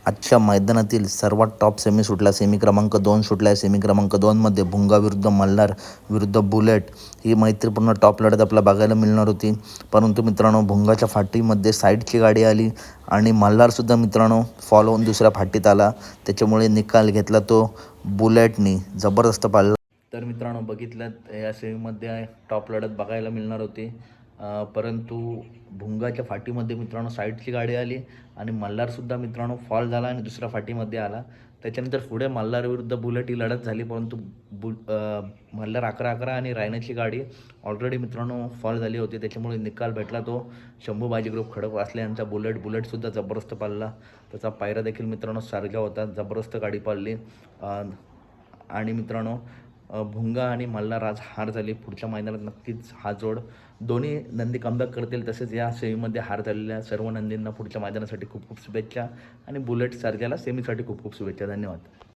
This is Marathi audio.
आजच्या मैदानातील सर्वात टॉप सेमी सुटला. सेमी क्रमांक 2 सुटला आहे. सेमी क्रमांक 2मध्ये भुंगा विरुद्ध मल्हार विरुद्ध बुलेट ही मैत्रीपूर्ण टॉप लढत आपल्याला बघायला मिळणार होती. परंतु मित्रांनो, भुंगाच्या फाटीमध्ये साईडची गाडी आली आणि मल्हारसुद्धा मित्रांनो फॉलो होऊन दुसऱ्या फाटीत आला. त्याच्यामुळे निकाल घेतला तो बुलेटनी. जबरदस्त पाळला. तर मित्रांनो, बघितलं या सेमीमध्ये टॉप लढत बघायला मिळणार होती. परंतु भुंगाच्या फाटीमध्ये मित्रांनो साईडची गाडी आली आणि मल्हारसुद्धा मित्रांनो फॉल झाला आणि दुसऱ्या फाटीमध्ये आला. त्याच्यानंतर पुढे मल्हार विरुद्ध बुलेट ही लढत झाली. परंतु मल्हार 11-11 आणि रायनाची गाडी ऑलरेडी मित्रांनो फॉल झाली होती. त्याच्यामुळे निकाल भेटला तो शंभू बाजी ग्रुप खडकवासला यांचा बुलेटसुद्धा जबरदस्त पाळला. त्याचा पायरा देखील मित्रांनो सारखा होता. जबरदस्त गाडी पाळली. आणि मित्रांनो, भुंगा आणि मल्हार आज हार झाली. पुढच्या मैदानात नक्कीच हा जोड दोन्ही नंदी कमबॅक करतील. तसेच या सेमीमध्ये हार झालेल्या सर्व नंदींना पुढच्या मैदानासाठी खूप खूप शुभेच्छा आणि बुलेट सर्जाला सेमीसाठी खूप खूप शुभेच्छा. धन्यवाद.